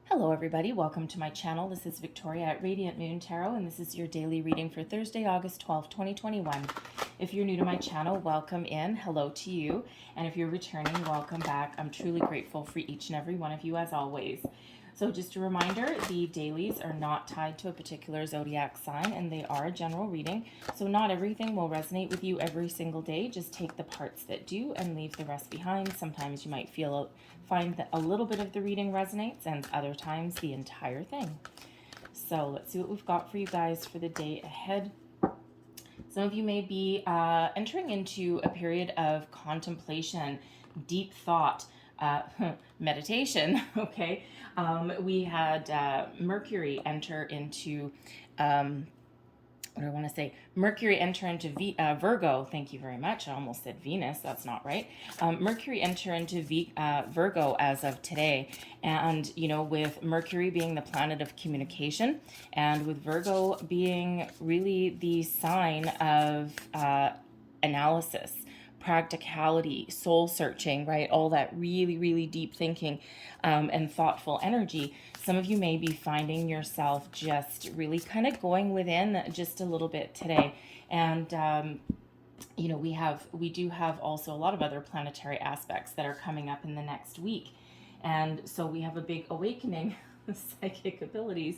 Hello everybody, welcome to my channel. This is Victoria at Radiant Moon Tarot, and this is your daily reading for Thursday, August 12th, 2021. If you're new to my channel, welcome in. Hello to you. And if you're returning, welcome back. I'm truly grateful for each and every one of you as always. So just a reminder, the dailies are not tied to a particular zodiac sign, and they are a general reading. So not everything will resonate with you every single day. Just take the parts that do and leave the rest behind. Sometimes you might find that a little bit of the reading resonates, and other times the entire thing. So let's see what we've got for you guys for the day ahead. Some of you may be entering into a period of contemplation, deep thought, meditation. Okay, we had Mercury enter into what do I want to say? Mercury enter into Virgo. Thank you very much. I almost said Venus. That's not right. Mercury enter into Virgo as of today. And, you know, with Mercury being the planet of communication and with Virgo being really the sign of analysis, practicality, soul searching, right? All that really, really deep thinking and thoughtful energy. Some of you may be finding yourself just really kind of going within just a little bit today. And, you know, we do have also a lot of other planetary aspects that are coming up in the next week. And so we have a big awakening psychic abilities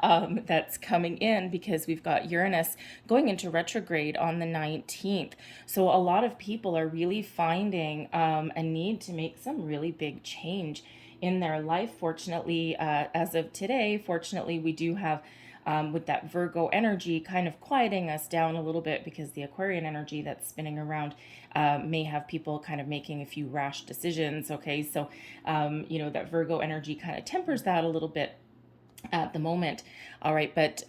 that's coming in because we've got Uranus going into retrograde on the 19th. So a lot of people are really finding a need to make some really big change in their life. Fortunately, as of today, fortunately, we do have with that Virgo energy kind of quieting us down a little bit because the Aquarian energy that's spinning around may have people kind of making a few rash decisions. Okay, so you know, that Virgo energy kind of tempers that a little bit at the moment. All right, but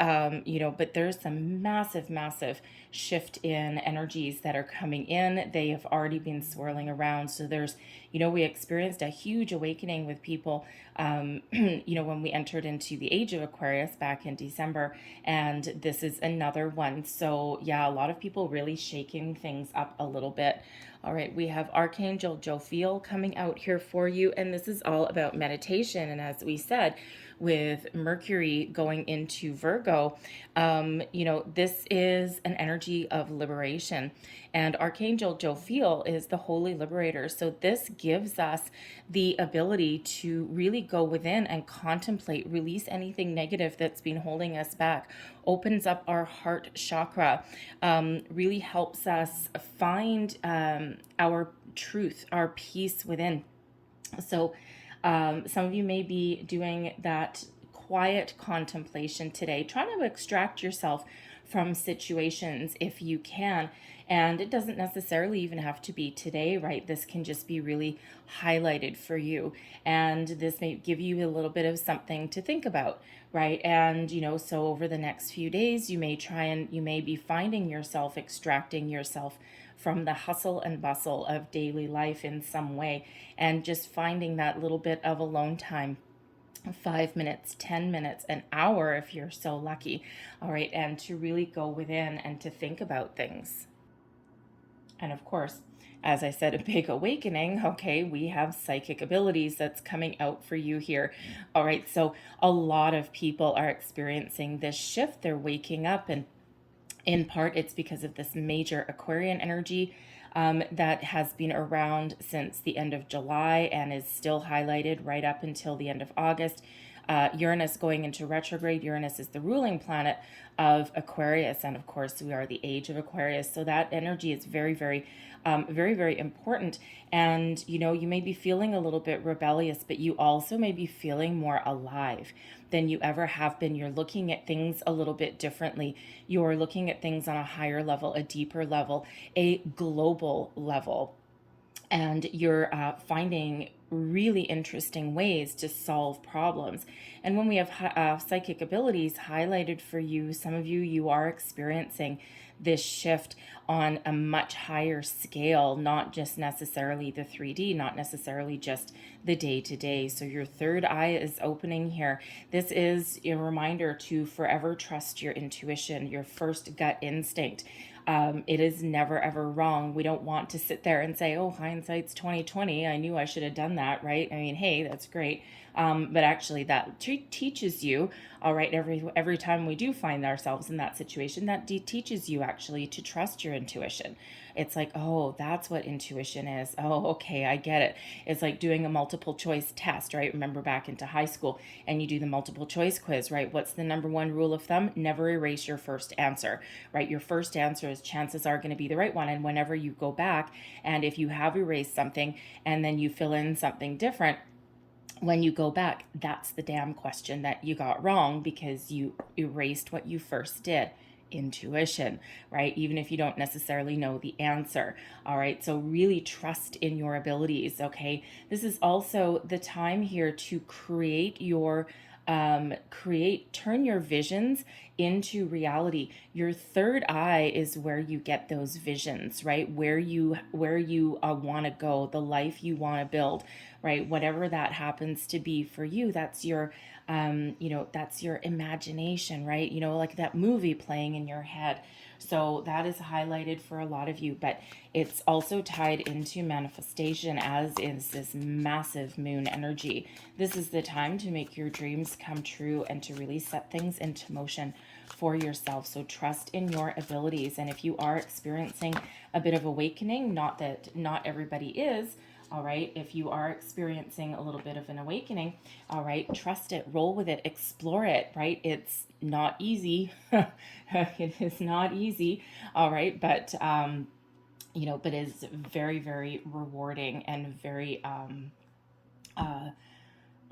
you know, but there's some massive shift in energies that are coming in. They have already been swirling around. So there's, you know, we experienced a huge awakening with people you know, when we entered into the age of Aquarius back in December, and this is another one. So yeah, a lot of people really shaking things up a little bit. All right, we have Archangel Jophiel coming out here for you, and this is all about meditation. And as we said, with Mercury going into Virgo, you know, this is an energy of liberation. And Archangel Jophiel is the holy liberator. So this gives us the ability to really go within and contemplate, release anything negative that's been holding us back, opens up our heart chakra, really helps us find our truth, our peace within. So some of you may be doing that quiet contemplation today, trying to extract yourself from situations if you can. And it doesn't necessarily even have to be today, right? This can just be really highlighted for you. And this may give you a little bit of something to think about, right? And, you know, so over the next few days, you may be finding yourself extracting yourself from the hustle and bustle of daily life in some way, and just finding that little bit of alone time. 5 minutes, 10 minutes, an hour if you're so lucky. All right, and to really go within and to think about things. And of course, as I said, a big awakening. Okay, we have psychic abilities that's coming out for you here. All right, so a lot of people are experiencing this shift. They're waking up, and in part, it's because of this major Aquarian energy that has been around since the end of July and is still highlighted right up until the end of August. Uranus going into retrograde. Uranus is the ruling planet of Aquarius, and of course we are the age of Aquarius, so that energy is very important. And you know, you may be feeling a little bit rebellious, but you also may be feeling more alive than you ever have been. You're looking at things a little bit differently. You're looking at things on a higher level, a deeper level, a global level, and you're finding really interesting ways to solve problems. And when we have psychic abilities highlighted for you, some of you are experiencing this shift on a much higher scale, not just necessarily the 3D, not necessarily just the day-to-day. So your third eye is opening here. This is a reminder to forever trust your intuition, your first gut instinct. It is never ever wrong. We don't want to sit there and say, oh, hindsight's 2020. I knew I should have done that, right? I mean, hey, that's great. But actually that teaches you, all right, every time we do find ourselves in that situation, that teaches you actually to trust your intuition. It's like, oh, that's what intuition is. Oh, okay, I get it. It's like doing a multiple choice test, right? Remember back into high school and you do the multiple choice quiz, right? What's the number one rule of thumb? Never erase your first answer, right? Your first answer is chances are going to be the right one. And whenever you go back and if you have erased something and then you fill in something different, when you go back, that's the damn question that you got wrong because you erased what you first did. Intuition, right? Even if you don't necessarily know the answer. All right. So really trust in your abilities. Okay. This is also the time here to turn your visions into reality. Your third eye is where you get those visions, right? Where you want to go, the life you want to build, right? Whatever that happens to be for you, that's your that's your imagination, right? Like that movie playing in your head. So that is highlighted for a lot of you, but it's also tied into manifestation, as is this massive moon energy. This is the time to make your dreams come true and to really set things into motion for yourself. So trust in your abilities. And if you are experiencing a bit of awakening, not that not everybody is, all right, if you are experiencing a little bit of an awakening, all right, trust it, roll with it, explore it, right? It's not easy. It is not easy, all right, but but is very, very rewarding and very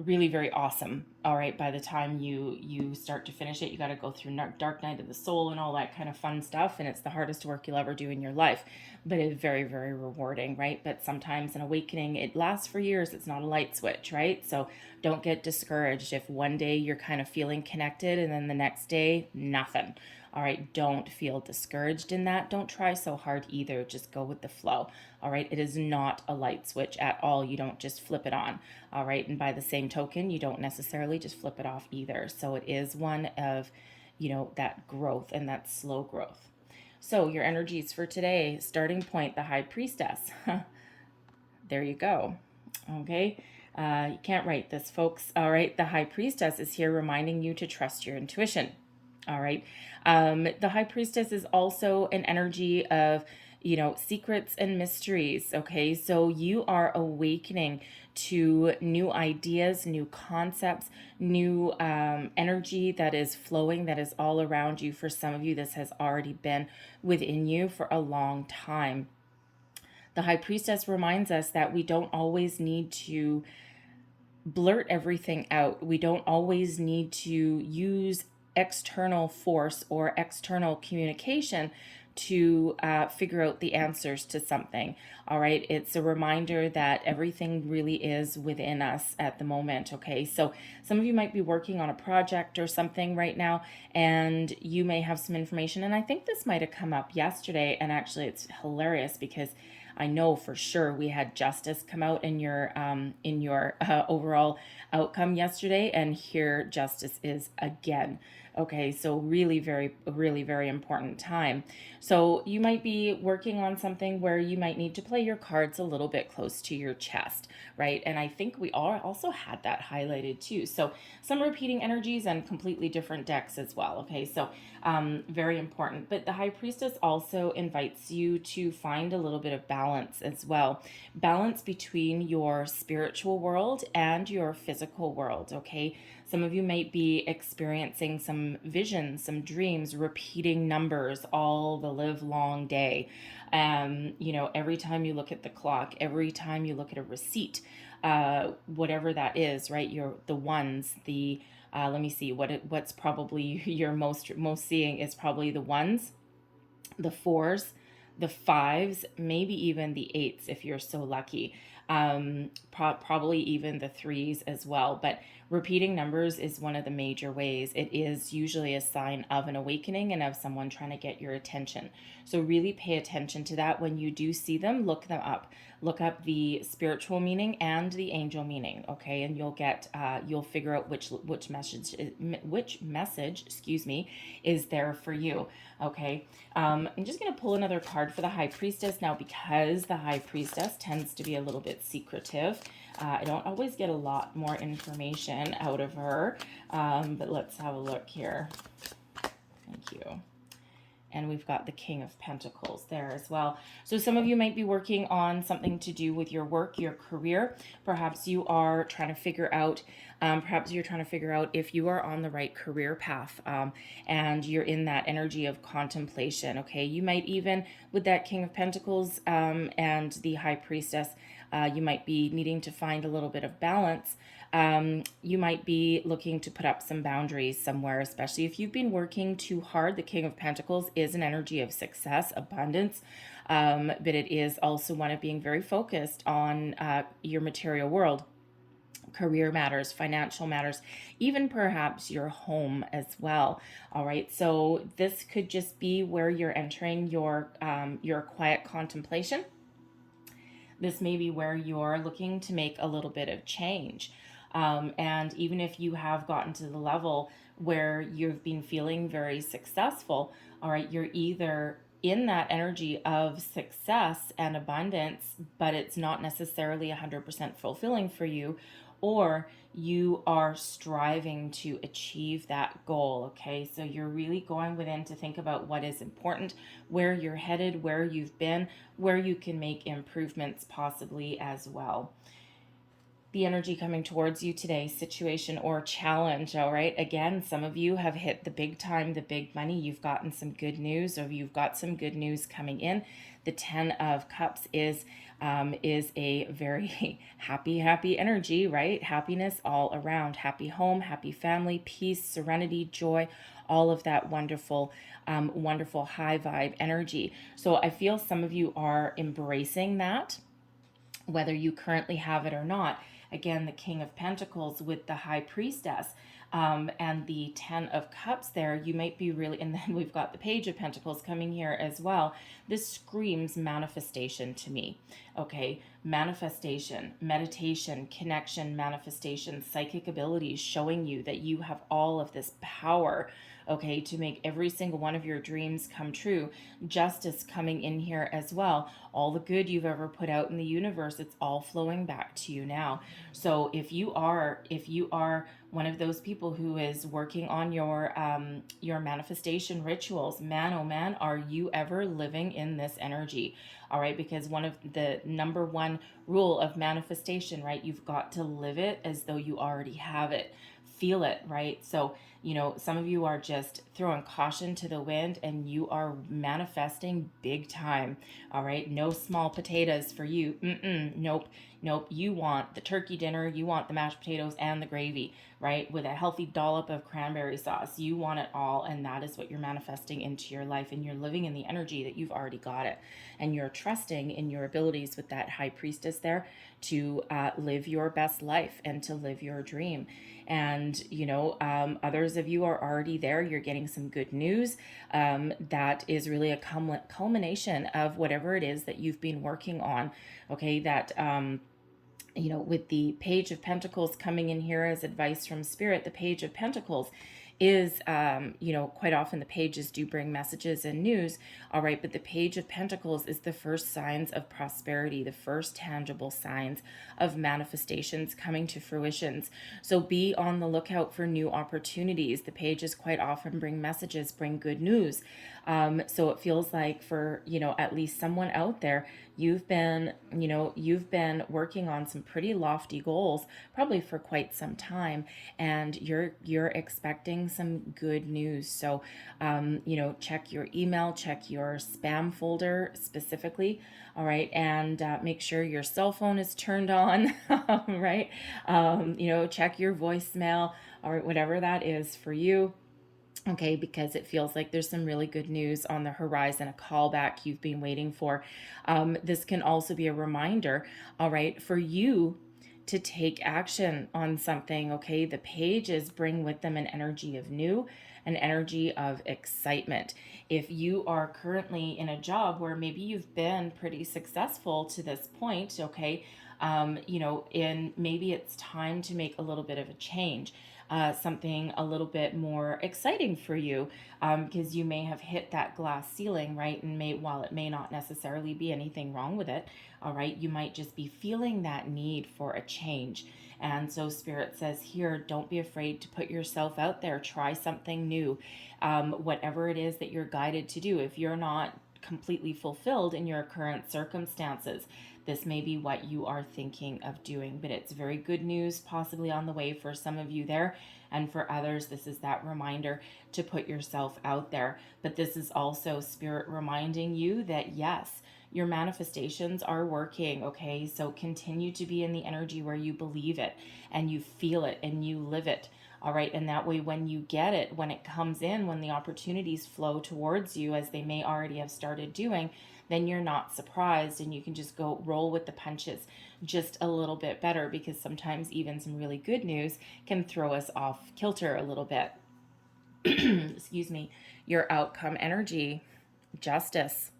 really very awesome. All right, by the time you start to finish it, you got to go through dark night of the soul and all that kind of fun stuff, and it's the hardest work you'll ever do in your life, but it's very, very rewarding, right? But sometimes an awakening, it lasts for years. It's not a light switch, right? So don't get discouraged if one day you're kind of feeling connected and then the next day nothing. All right, don't feel discouraged in that. Don't try so hard either. Just go with the flow. All right, it is not a light switch at all. You don't just flip it on. All right, and by the same token, you don't necessarily just flip it off either. So it is one of, that growth and that slow growth. So your energies for today, starting point, the High Priestess. There you go. Okay. You can't write this, folks. All right. The High Priestess is here reminding you to trust your intuition. All right. The High Priestess is also an energy of, secrets and mysteries. Okay. So you are awakening to new ideas, new concepts, new energy that is flowing, that is all around you. For some of you, this has already been within you for a long time. The High Priestess reminds us that we don't always need to blurt everything out. We don't always need to use external force or external communication to figure out the answers to something. All right. It's a reminder that everything really is within us at the moment. Okay. So some of you might be working on a project or something right now, and you may have some information. And I think this might have come up yesterday. And actually, it's hilarious because I know for sure we had justice come out in your overall outcome yesterday, and here justice is again. Okay, so really very important time. So you might be working on something where you might need to play your cards a little bit close to your chest, right? And I think we all also had that highlighted too. So some repeating energies and completely different decks as well. Okay, so very important. But the High Priestess also invites you to find a little bit of balance as well. Balance between your spiritual world and your physical world, okay? Some of you might be experiencing some visions, some dreams, repeating numbers all the live long day. Every time you look at the clock, every time you look at a receipt, whatever that is, right? The ones, the let me see what's probably your most seeing is probably the ones, the fours, the fives, maybe even the eights if you're so lucky. Probably even the threes as well. But repeating numbers is one of the major ways. It is usually a sign of an awakening and of someone trying to get your attention. So really pay attention to that. When you do see them, look them up. Look up the spiritual meaning and the angel meaning, okay? And you'll figure out which message, is there for you, okay? I'm just going to pull another card for the High Priestess now, because the High Priestess tends to be a little bit secretive. I don't always get a lot more information out of her, but let's have a look here. Thank you. And we've got the King of Pentacles there as well. So some of you might be working on something to do with your work, your career. Perhaps you are trying to figure out, if you are on the right career path, and you're in that energy of contemplation. Okay, you might even, with that King of Pentacles and the High Priestess, you might be needing to find a little bit of balance. You might be looking to put up some boundaries somewhere, especially if you've been working too hard. The King of Pentacles is an energy of success, abundance, but it is also one of being very focused on your material world, career matters, financial matters, even perhaps your home as well. All right, so this could just be where you're entering your quiet contemplation. This may be where you're looking to make a little bit of change. And even if you have gotten to the level where you've been feeling very successful, all right, you're either in that energy of success and abundance, but it's not necessarily 100% fulfilling for you, or you are striving to achieve that goal. Okay, so you're really going within to think about what is important, where you're headed, where you've been, where you can make improvements possibly as well. The energy coming towards you today, situation or challenge. All right, again, some of you have hit the big time, the big money. You've gotten some good news, or you've got some good news coming in. The 10 of Cups is a very happy energy, right? Happiness all around. Happy home, happy family, peace, serenity, joy, all of that wonderful wonderful high vibe energy. So I feel some of you are embracing that, whether you currently have it or not. Again, the King of Pentacles with the High Priestess, and the 10 of Cups there, you might be really, and then we've got the Page of Pentacles coming here as well. This screams manifestation to me. Okay, manifestation, meditation, connection, manifestation, psychic abilities, showing you that you have all of this power, okay, to make every single one of your dreams come true. Justice coming in here as well. All the good you've ever put out in the universe, it's all flowing back to you now. So if you are one of those people who is working on your manifestation rituals, man, oh man, are you ever living in this energy? All right, because one of the number one rule of manifestation, right, you've got to live it as though you already have it. Feel it, right? So, some of you are just throwing caution to the wind, and you are manifesting big time. All right, no small potatoes for you. Nope. You want the turkey dinner, you want the mashed potatoes and the gravy, right, with a healthy dollop of cranberry sauce. You want it all, and that is what you're manifesting into your life, and you're living in the energy that you've already got it, and you're trusting in your abilities with that High Priestess there to live your best life and to live your dream. And others of you are already there. You're getting some good news that is really a culmination of whatever it is that you've been working on. Okay, that with the Page of Pentacles coming in here as advice from Spirit, the Page of Pentacles is, quite often the pages do bring messages and news, all right, but the Page of Pentacles is the first signs of prosperity, the first tangible signs of manifestations coming to fruitions. So be on the lookout for new opportunities. The pages quite often bring messages, bring good news. So it feels like for, at least someone out there, you've been working on some pretty lofty goals, probably for quite some time, and you're expecting some good news. So, check your email, check your spam folder specifically, all right, and make sure your cell phone is turned on, right? Check your voicemail, or whatever that is for you. Okay, because it feels like there's some really good news on the horizon, a callback you've been waiting for. This can also be a reminder, all right, for you to take action on something. Okay, the pages bring with them an energy of new, an energy of excitement. If you are currently in a job where maybe you've been pretty successful to this point, okay, you know, in maybe it's time to make a little bit of a change. Something a little bit more exciting for you, because you may have hit that glass ceiling, right? And while it may not necessarily be anything wrong with it, all right, you might just be feeling that need for a change. And so Spirit says here, don't be afraid to put yourself out there. Try something new. Whatever it is that you're guided to do. If you're not completely fulfilled in your current circumstances, this may be what you are thinking of doing, but it's very good news possibly on the way for some of you there. And for others, this is that reminder to put yourself out there. But this is also Spirit reminding you that yes, your manifestations are working, okay? So continue to be in the energy where you believe it and you feel it and you live it. All right. And that way, when you get it, when it comes in, when the opportunities flow towards you, as they may already have started doing, then you're not surprised and you can just go roll with the punches just a little bit better, because sometimes even some really good news can throw us off kilter a little bit. Excuse me. Your outcome energy, justice.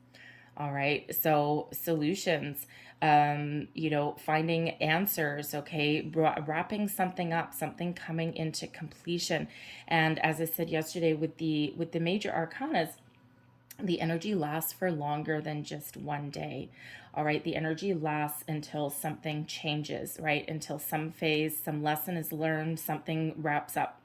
All right. So solutions, you know, finding answers, okay, wrapping something up, something coming into completion. And as I said yesterday with the major arcanas, the energy lasts for longer than just one day. All right. The energy lasts until something changes, right? Until some phase, some lesson is learned, something wraps up.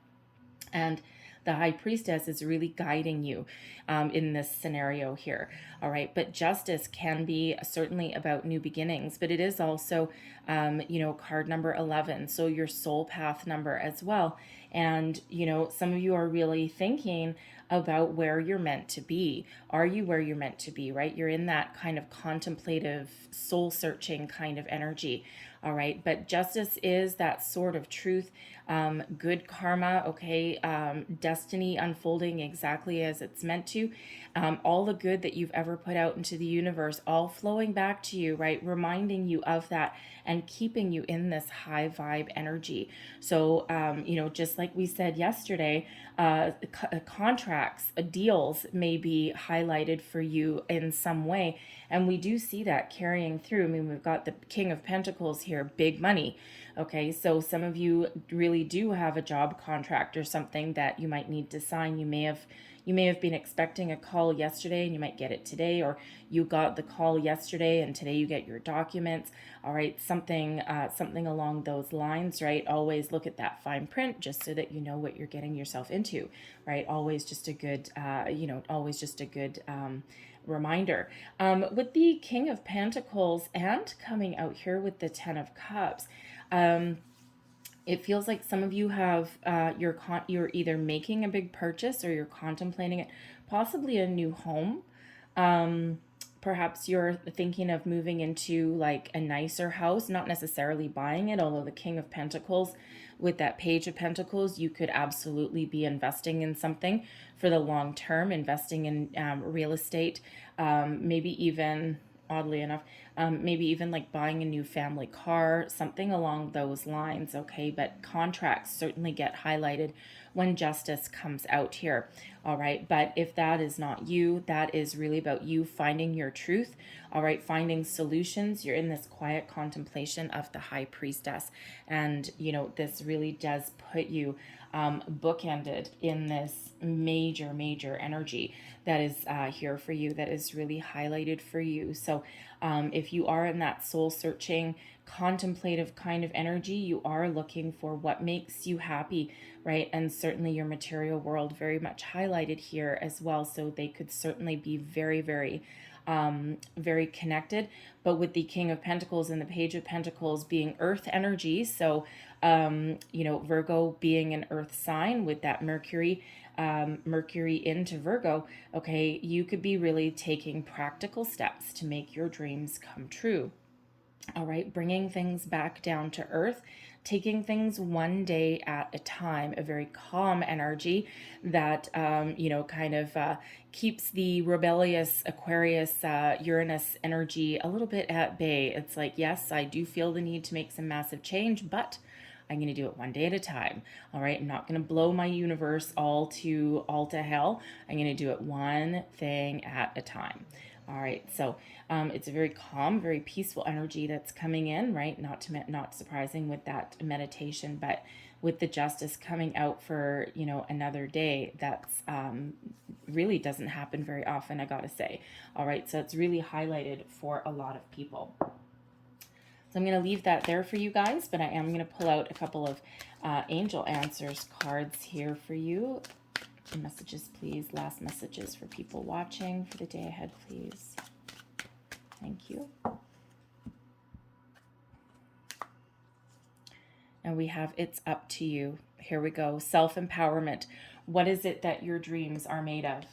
And the High Priestess is really guiding you in this scenario here. All right. But justice can be certainly about new beginnings, but it is also, you know, card number 11. So your soul path number as well. And, you know, some of you are really thinking about where you're meant to be. Are you where you're meant to be, right? You're in that kind of contemplative, soul searching kind of energy. All right. But justice is that sort of truth, good karma, okay, destiny unfolding exactly as it's meant to, all the good that you've ever put out into the universe, all flowing back to you, right? Reminding you of that and keeping you in this high vibe energy. So, you know, just like we said yesterday, contracts, deals may be highlighted for you in some way. And we do see that carrying through. I mean, we've got the King of Pentacles here, big money. Okay, so some of you really do have a job contract or something that you might need to sign. You may have been expecting a call yesterday and you might get it today, or you got the call yesterday and today you get your documents. All right, something along those lines, right? Always look at that fine print just so that you know what you're getting yourself into, right? Always just a good, always just a good reminder. With the King of Pentacles and coming out here with the Ten of Cups, it feels like some of you have you're either making a big purchase or you're contemplating it, possibly a new home. Perhaps you're thinking of moving into like a nicer house, not necessarily buying it, although the King of Pentacles with that Page of Pentacles, you could absolutely be investing in something for the long term, investing in real estate, maybe even, oddly enough, maybe even like buying a new family car, something along those lines, okay? But contracts certainly get highlighted when justice comes out here, all right? But if that is not you, that is really about you finding your truth, all right? Finding solutions. You're in this quiet contemplation of the High Priestess. And, you know, this really does put you bookended in this major energy that is here for you, that is really highlighted for you. So if you are in that soul searching, contemplative kind of energy, you are looking for what makes you happy, right? And certainly your material world very much highlighted here as well. So they could certainly be very connected. But with the King of Pentacles and the Page of Pentacles being earth energy, so you know, Virgo being an earth sign with that Mercury into Virgo, okay, you could be really taking practical steps to make your dreams come true. All right, bringing things back down to earth, taking things one day at a time, a very calm energy that, you know, kind of keeps the rebellious Aquarius, Uranus energy a little bit at bay. It's like, yes, I do feel the need to make some massive change, but I'm going to do it one day at a time. All right. I'm not going to blow my universe all to hell. I'm going to do it one thing at a time. All right, so it's a very calm, very peaceful energy that's coming in, right? Not surprising with that meditation, but with the Justice coming out for, you know, another day, that's really doesn't happen very often, I gotta say. All right, so it's really highlighted for a lot of people. So I'm going to leave that there for you guys, but I am going to pull out a couple of angel answers cards here for you. Messages, please. Last messages for people watching for the day ahead, please. Thank you. And we have It's Up to You. Here we go. Self-empowerment. What is it that your dreams are made of?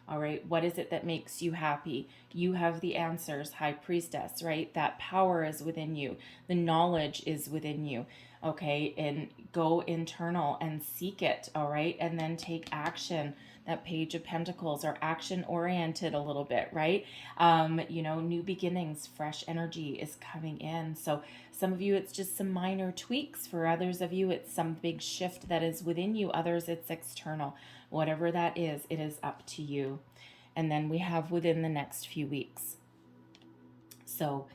All right. What is it that makes you happy? You have the answers, High Priestess, right? That power is within you. The knowledge is within you. Okay. And go internal and seek it. All right. And then take action. That Page of Pentacles are action oriented a little bit, right? You know, new beginnings, fresh energy is coming in. So some of you, it's just some minor tweaks. For others of you, it's some big shift that is within you. Others, it's external. Whatever that is, it is up to you. And then we have within the next few weeks. So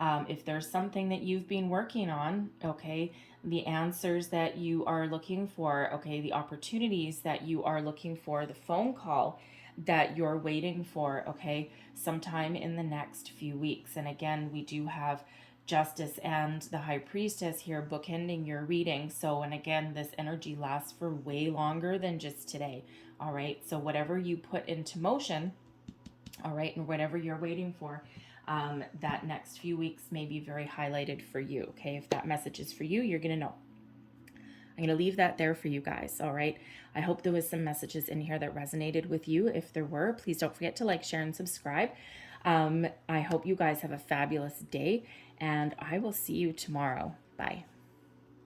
if there's something that you've been working on, okay, the answers that you are looking for, okay, the opportunities that you are looking for, the phone call that you're waiting for, okay, sometime in the next few weeks. And again, we do have Justice and the High Priestess here bookending your reading. So, and again, this energy lasts for way longer than just today. All right. So whatever you put into motion, all right, and whatever you're waiting for, that next few weeks may be very highlighted for you. Okay. If that message is for you, you're going to know. I'm going to leave that there for you guys. All right. I hope there was some messages in here that resonated with you. If there were, please don't forget to like, share, and subscribe. I hope you guys have a fabulous day, and I will see you tomorrow. Bye.